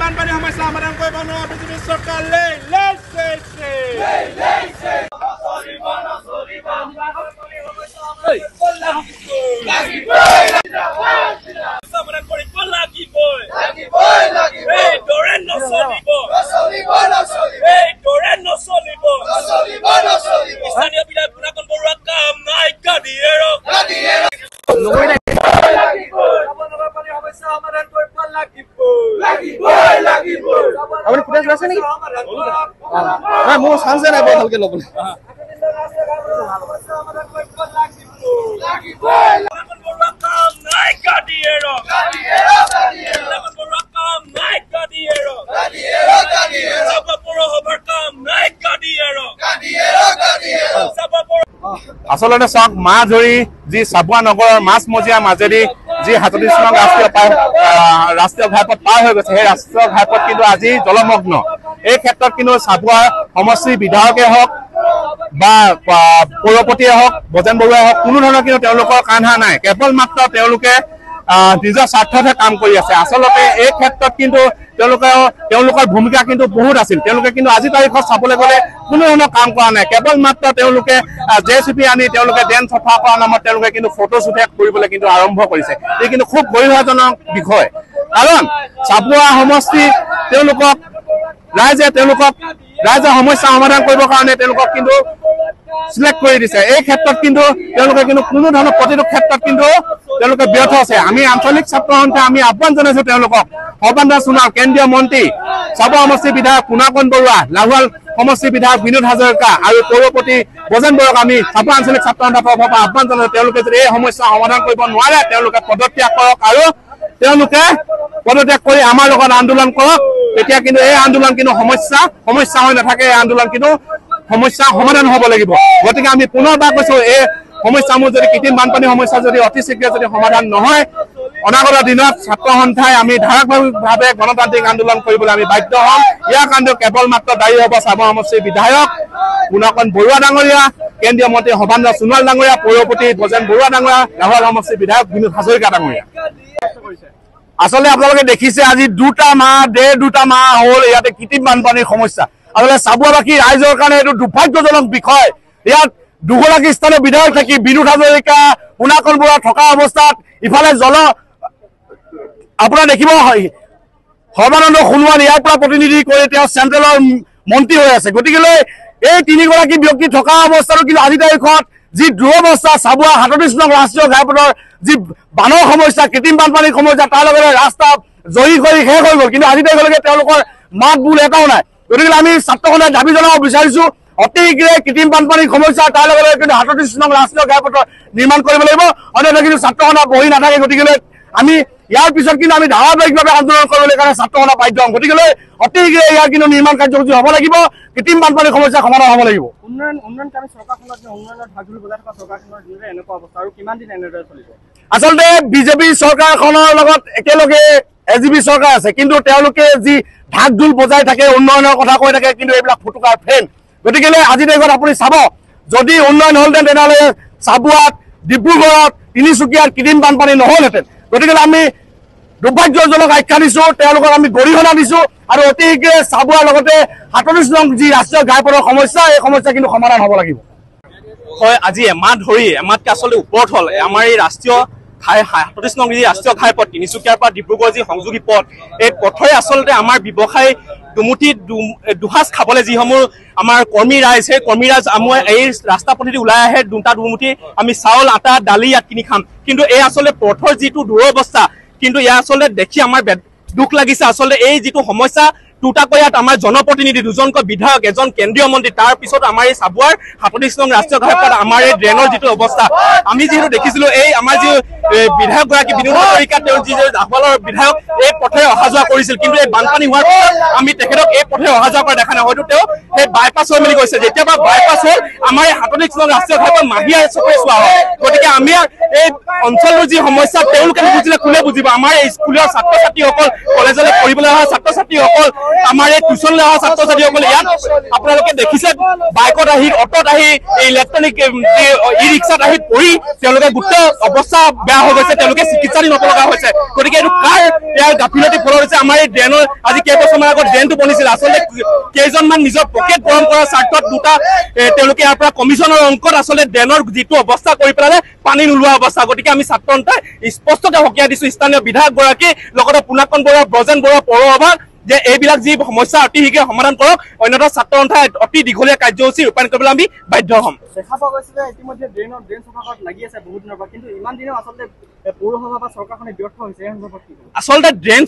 বানপানী সমস্যা সমাধান কৰিব নোৱাৰা বিজেপি চৰকাৰলে আপুনি ফুটেজ লৈছে নেকি নাই মোৰ চান্সে নাই ভালকে ল'বলৈ আচলতে চাওক মাহ ধৰি যি চাবুৱা নগৰৰ মাছমজিয়া মাজেদি যি ৩৭ নং ৰাষ্ট্ৰীয় ঘাইপথ পাৰ হৈ গৈছে সেই ৰাষ্ট্ৰীয় ঘাইপথ কিন্তু আজি জলমগ্ন এই ক্ষেত্ৰত কিন্তু চাবুৱা সমষ্টিৰ বিধায়কে হওক বা পৌৰপতিয়ে হওক বজেন বৰুৱাই হওক কোনো ধৰণৰ কিন্তু তেওঁলোকৰ কান্ধা নাই কেৱল মাত্ৰ তেওঁলোকে নিজৰ স্বাৰ্থতহে কাম কৰি আছে আচলতে এই ক্ষেত্ৰত কিন্তু তেওঁলোকৰ ভূমিকা কিন্তু বহুত আছিল তেওঁলোকে কিন্তু আজি তাৰিখত চাবলৈ গ'লে কোনো ধৰণৰ কাম কৰা নাই কেৱল মাত্ৰ তেওঁলোকে জেচিপি আনি তেওঁলোকে ড্ৰেন চফা কৰাৰ নামত তেওঁলোকে কিন্তু ফটোশ্বুটে কৰিবলৈ কিন্তু আৰম্ভ কৰিছে এই কিন্তু খুব গৰিহণাজনক বিষয় কাৰণ চাবুৱা সমষ্টি ৰাইজৰ সমস্যা সমাধান কৰিবৰ কাৰণে তেওঁলোকক কিন্তু সিলেক্ট কৰি দিছে এই ক্ষেত্ৰত কিন্তু তেওঁলোকে কিন্তু কোনো ধৰণৰ প্ৰতিটো ক্ষেত্ৰত কিন্তু তেওঁলোকে ব্যৰ্থ আছে আমি আঞ্চলিক ছাত্ৰ সন্থা আমি আহ্বান জনাইছো তেওঁলোকক সৰ্বানন্দ সোণোৱাল কেন্দ্ৰীয় মন্ত্ৰী চাবুৱা সমষ্টিৰ বিধায়ক পুনাকন বৰুৱা লাহোৱাল সমষ্টিৰ বিধায়ক বিনোদ হাজৰিকা আৰু পৌৰপতি বজেন বৰুৱাক আমি চাবুৱা আঞ্চলিক ছাত্ৰ সন্থাৰ তৰফৰ পৰা আহ্বান জনাইছো তেওঁলোকে যদি এই সমস্যা সমাধান কৰিব নোৱাৰে তেওঁলোকে পদত্যাগ কৰক আৰু তেওঁলোকে পদত্যাগ কৰি আমাৰ লগত আন্দোলন কৰক তেতিয়া কিন্তু এই আন্দোলন কিন্তু সমস্যা হৈ নাথাকে এই আন্দোলন কিন্তু সমস্যা সমাধান হ'ব লাগিব গতিকে আমি পুনৰবাৰ কৈছো এই সমস্যাসমূহ যদি কৃত্ৰিম বানপানী সমস্যা যদি অতি শীঘ্ৰে যদি সমাধান নহয় অনাগত দিনত ছাত্ৰ সন্থাই আমি ধাৰাবাহিকভাৱে গণতান্ত্ৰিক আন্দোলন কৰিবলৈ আমি বাধ্য হ'ম ইয়াৰ কাৰণে কেৱল মাত্ৰ দায়ী হ'ব চাবুৱা সমষ্টিৰ বিধায়ক পুনাকন বৰুৱা ডাঙৰীয়া কেন্দ্ৰীয় মন্ত্ৰী সৰ্বানন্দ সোণোৱাল ডাঙৰীয়া পৌৰপতি বজেন বৰুৱা ডাঙৰীয়া লাহোৱাল সমষ্টিৰ বিধায়ক বিনোদ হাজৰিকা ডাঙৰীয়া আচলতে আপোনালোকে দেখিছে আজি দুটা মাহ হ'ল ইয়াতে কৃত্ৰিম বানপানীৰ সমস্যা আচলতে চাবুৱাবাসী ৰাইজৰ কাৰণে এইটো দুৰ্ভাগ্যজনক বিষয় ইয়াত দুগৰাকী স্থানীয় বিধায়ক থাকি বিনোদ হাজৰিকা পুনাকন বৰুৱা থকা অৱস্থাত ইফালে আপোনাৰ দেখিব সৰ্বানন্দ সোণোৱাল ইয়াৰ পৰা প্ৰতিনিধি কৰি তেওঁ চেণ্ট্ৰেলৰ মন্ত্ৰী হৈ আছে গতিকে এই তিনিগৰাকী ব্যক্তি থকা অৱস্থাতো কিন্তু আজি তাৰিখত যি দুৰৱস্থা চাবুৱা ৩৭ নং ৰাষ্ট্ৰীয় ঘাইপথৰ যি বানৰ সমস্যা কৃত্ৰিম বানপানীৰ সমস্যা তাৰ লগতে ৰাস্তা জয়ী কৰি শেষ হৈ গ'ল কিন্তু আজি তাৰিখলৈকে তেওঁলোকৰ মাত বোল এটাও নাই গতিকে আমি ছাত্ৰসন্থাই দাবী জনাব বিচাৰিছো অতি শীঘ্ৰে কৃত্ৰিম বানপানীৰ সমস্যা তাৰ লগতে কিন্তু ৩৭ নং ৰাষ্ট্ৰীয় ঘাইপথ নিৰ্মাণ কৰিব লাগিব অন্যথা কিন্তু ছাত্ৰসন্থা বহি নাথাকে গতিকে আমি ইয়াৰ পিছত কিন্তু আমি ধাৰাবাহিকভাৱে আন্দোলন কৰিবলৈ কাৰণে ছাত্ৰসন্থা বাধ্য হ'ম গতিকে অতি শীঘ্ৰে ইয়াৰ কিন্তু নিৰ্মাণ কাৰ্যসূচী হ'ব লাগিব কৃত্ৰিম বানপানীৰ সমস্যা সমাধান হ'ব লাগিব উন্নয়নকামী চৰকাৰখনত উন্নয়নৰ ভাগজুল বজাই থকা চৰকাৰখনৰ যিদৰে এনেকুৱা অৱস্থা আৰু কিমান দিন এনেদৰে চলিব আচলতে বিজেপি চৰকাৰখনৰ লগত একেলগে এজিপি চৰকাৰ আছে কিন্তু তেওঁলোকে যি ঢাকঢোল বজাই থাকে উন্নয়নৰ কথা কৈ থাকে কিন্তু এইবিলাক ফুটুকাৰ ফেন গতিকে আজি তাৰিখত আপুনি চাব যদি উন্নয়ন হ'লহেঁতেন তেনেহ'লে চাবুৱাত ডিব্ৰুগড়ত তিনিচুকীয়াত কৃত্ৰিম বানপানী নহ'লহেঁতেন গতিকে আমি দুৰ্ভাগ্যজনক আখ্যা দিছো তেওঁলোকক আমি গৰিহণা দিছো আৰু অতি শীঘ্ৰে চাবুৱাৰ লগতে ৩৭ নং যি ৰাষ্ট্ৰীয় ঘাইপথৰ সমস্যা এই সমস্যা কিন্তু সমাধান হ'ব লাগিব হয় আজি এমাহতকৈ আচলতে ওপৰত হ'ল আমাৰ এই ৰাষ্ট্ৰীয় ৩৭ নং যি ৰাষ্ট্ৰীয় ঘাইপথ তিনিচুকীয়াৰ পৰা ডিব্ৰুগড় যি সংযোগী পথ এই পথৰে আচলতে আমাৰ ব্যৱসায় দুসাঁজ খাবলৈ যিসমূহ আমাৰ কৰ্মী ৰাইজ সেই কৰ্মী ৰাইজ আমাৰ এই ৰাস্তা পথেদি ওলাই আহে দুমুঠি আমি চাউল আটা দালি ইয়াত কিনি খাম কিন্তু এই আচলতে পথৰ যিটো দুৰৱস্থা কিন্তু ইয়াৰ আচলতে দেখি আমাৰ দুখ লাগিছে আচলতে এই যিটো সমস্যা দুটাকৈ ইয়াত আমাৰ জনপ্ৰতিনিধি দুজনকৈ বিধায়ক এজন কেন্দ্ৰীয় মন্ত্ৰী তাৰ পিছত আমাৰ এই চাবুৱাৰ ৩৭ নং ৰাষ্ট্ৰীয় ঘাইপথ আমাৰ এই ড্ৰেইনৰ যিটো অৱস্থা আমি যিহেতু দেখিছিলো এই আমাৰ যি বিধায়কগৰাকী বিনোদ হাজৰিকা তেওঁৰ যি লাহোৱালৰ বিধায়ক এই পথেৰে অহা যোৱা কৰিছিল কিন্তু এই বানপানী হোৱাৰ পিছত আমি তেখেতক এই পথে অহা যোৱা কৰা দেখা নাই হয়তো তেওঁ সেই বাইপাছ হৈ মেলি গৈছে যেতিয়া পৰা বাইপাছ হ'ল আমাৰ এই ৩৭ নং ৰাষ্ট্ৰীয় ঘাইপথ মাহিয়া চকুৰে চোৱা হয় গতিকে আমি এই অঞ্চলটোৰ যি সমস্যা তেওঁলোকে নুবুজিলে কোনে বুজিব আমাৰ এই স্কুলীয়া ছাত্ৰ ছাত্ৰীসকল কলেজলৈ পঢ়িবলৈ অহা ছাত্ৰ ছাত্ৰীসকল আমাৰ এই টিউচনলৈ অহা ছাত্ৰ ছাত্ৰীসকল ইয়াত আপোনালোকে দেখিছে বাইকত আহি অটত আহি এই ইলেক্ট্ৰনিক ই ৰিক্সাত আহি পৰি তেওঁলোকে গোটেই অৱস্থা বেয়া হৈ গৈছে তেওঁলোকে চিকিৎসাধীন হ'ব লগা হৈছে গতিকে এইটো কাৰ ইয়াৰ গাফিলতিৰ ফলত হৈছে আমাৰ এই ড্ৰেইনৰ আজি কেইবছৰমান আগত ড্ৰেইনটো বনিছিল আচলতে কেইজনমান নিজৰ পকেট গৰম কৰাৰ স্বাৰ্থত দুটা তেওঁলোকে ইয়াৰ পৰা কমিশ্যনৰ অংকত আচলতে ড্ৰেইনৰ যিটো অৱস্থা কৰি পেলালে পানী নোলোৱা অৱস্থা গতিকে আমি ছাত্ৰ সন্থাই স্পষ্টতে সকীয়াই দিছো স্থানীয় বিধায়কগৰাকী লগতে পুনাকন বৰুৱা ব্ৰজেন বৰুৱা পৌৰসভা যে এইবিলাক যি সমস্যা অতি শীঘ্ৰে সমাধান কৰক অন্যথা ছাত্ৰ সন্থাই অতি দীঘলীয়া কাৰ্যসূচী ৰূপায়ণ কৰিবলৈ আমি বাধ্য হ'ম দেখা পোৱা গৈছে যে ইতিমধ্যে ড্ৰেইন চফা কৰাত লাগি আছে বহুত দিনৰ পৰা কিন্তু ইমান দিনেও আচলতে পৌৰসভা বা চৰকাৰখনে ব্যৰ্থ হৈছে এই সন্দৰ্ভত কি ক'ব? আচলতে ড্ৰেইন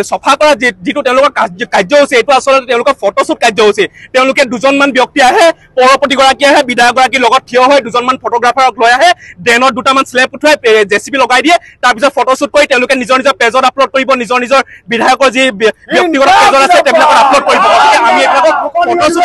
চফা কৰা যিটো তেওঁলোকৰ কাৰ্যসূচী এইটো আচলতে তেওঁলোকৰ ফটোশ্বুট কাৰ্যসূচী তেওঁলোকে দুজনমান ব্যক্তি আহে পৌৰপতিগৰাকী আহে বিধায়কগৰাকীৰ লগত থিয় হৈ দুজনমান ফটোগ্ৰাফাৰক লৈ আহে ড্ৰেইনত দুটামান স্লেব উঠুৱাই জেচিবি লগাই দিয়ে তাৰপিছত ফটোশ্বুট কৰি তেওঁলোকে নিজৰ নিজৰ পেজত আপলোড কৰিব নিজৰ বিধায়কৰ যি ব্যক্তিগত পেজত আছে সেইবিলাকত আপলোড কৰিব গতিকে আমি এইবিলাকক ফটোশ্বুট